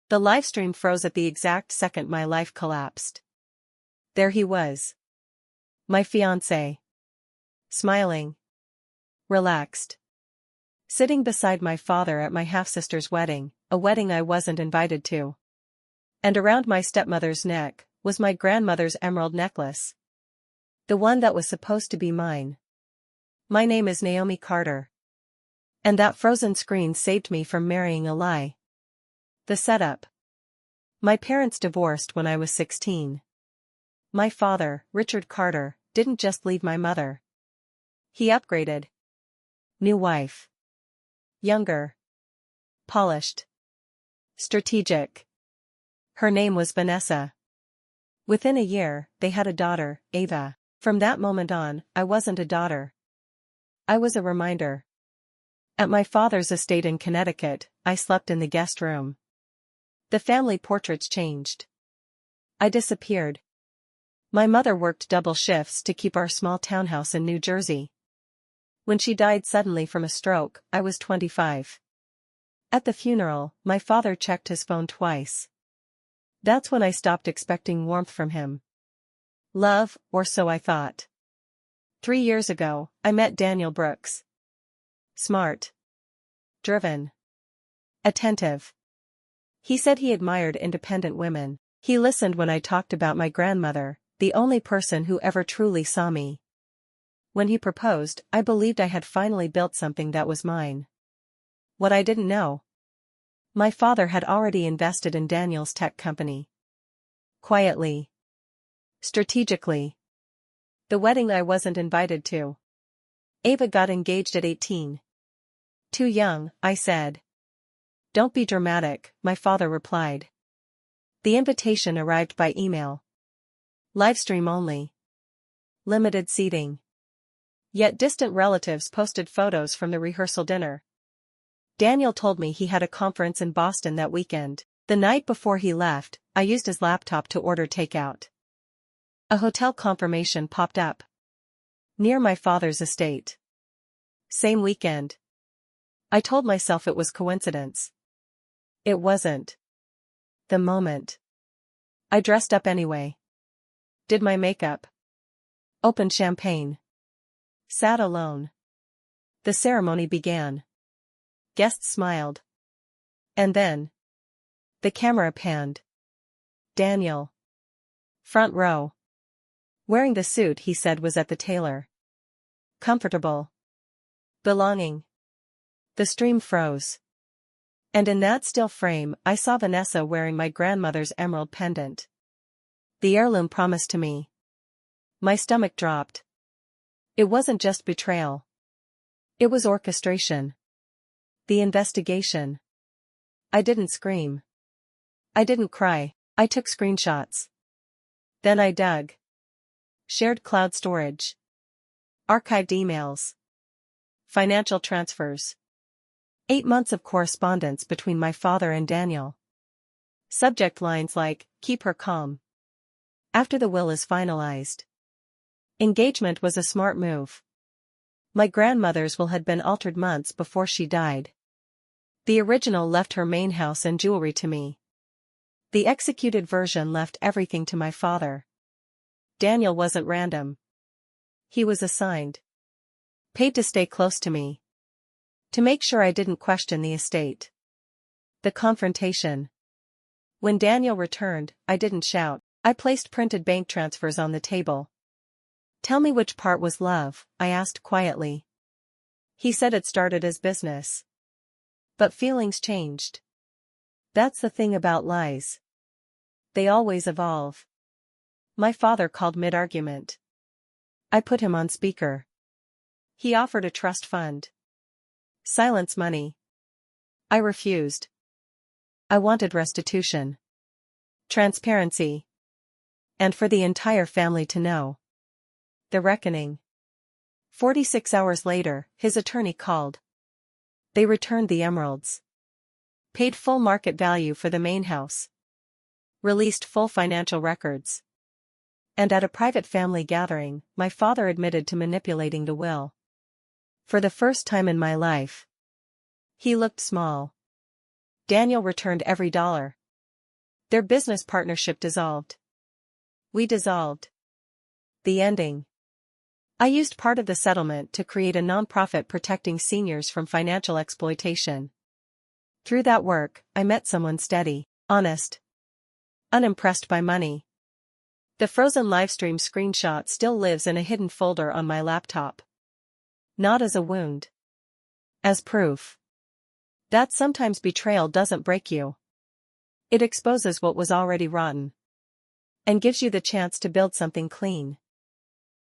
The livestream froze at the exact second my life collapsed. There he was. My fiancé. Smiling. Relaxed. Sitting beside my father at my half-sister's wedding, a wedding I wasn't invited to. And around my stepmother's neck was my grandmother's emerald necklace. The one that was supposed to be mine. My name is Naomi Carter. And that frozen screen saved me from marrying a lie. The setup. My parents divorced when I was 16. My father, Richard Carter, didn't just leave my mother. He upgraded. New wife. Younger. Polished. Strategic. Her name was Vanessa. Within a year, they had a daughter, Ava. From that moment on, I wasn't a daughter. I was a reminder. At my father's estate in Connecticut, I slept in the guest room. The family portraits changed. I disappeared. My mother worked double shifts to keep our small townhouse in New Jersey. When she died suddenly from a stroke, I was 25. At the funeral, my father checked his phone twice. That's when I stopped expecting warmth from him. Love, or so I thought. 3 years ago, I met Daniel Brooks. Smart. Driven. Attentive. He said he admired independent women. He listened when I talked about my grandmother, the only person who ever truly saw me. When he proposed, I believed I had finally built something that was mine. What I didn't know. My father had already invested in Daniel's tech company. Quietly. Strategically. The wedding I wasn't invited to. Ava got engaged at 18. Too young, I said. Don't be dramatic, my father replied. The invitation arrived by email. Livestream only. Limited seating. Yet distant relatives posted photos from the rehearsal dinner. Daniel told me he had a conference in Boston that weekend. The night before he left, I used his laptop to order takeout. A hotel confirmation popped up. Near my father's estate. Same weekend. I told myself it was coincidence. It wasn't. The moment. I dressed up anyway. Did my makeup. Opened champagne. Sat alone. The ceremony began. Guests smiled. And then. The camera panned. Daniel. Front row. Wearing the suit he said was at the tailor. Comfortable. Belonging. The stream froze. And in that still frame, I saw Vanessa wearing my grandmother's emerald pendant. The heirloom promised to me. My stomach dropped. It wasn't just betrayal. It was orchestration. The investigation. I didn't scream. I didn't cry. I took screenshots. Then I dug. Shared cloud storage. Archived emails. Financial transfers. 8 months of correspondence between my father and Daniel. Subject lines like, keep her calm. After the will is finalized. Engagement was a smart move. My grandmother's will had been altered months before she died. The original left her main house and jewelry to me. The executed version left everything to my father. Daniel wasn't random. He was assigned. Paid to stay close to me. To make sure I didn't question the estate. The confrontation. When Daniel returned, I didn't shout. I placed printed bank transfers on the table. Tell me which part was love, I asked quietly. He said it started as business. But feelings changed. That's the thing about lies. They always evolve. My father called mid-argument. I put him on speaker. He offered a trust fund. Silence money. I refused. I wanted restitution. Transparency. And for the entire family to know. The reckoning. 46 hours later, his attorney called. They returned the emeralds. Paid full market value for the main house. Released full financial records. And at a private family gathering, my father admitted to manipulating the will. For the first time in my life. He looked small. Daniel returned every dollar. Their business partnership dissolved. We dissolved. The ending. I used part of the settlement to create a nonprofit protecting seniors from financial exploitation. Through that work, I met someone steady, honest, unimpressed by money. The frozen livestream screenshot still lives in a hidden folder on my laptop. Not as a wound. As proof that sometimes betrayal doesn't break you. It exposes what was already rotten. And gives you the chance to build something clean.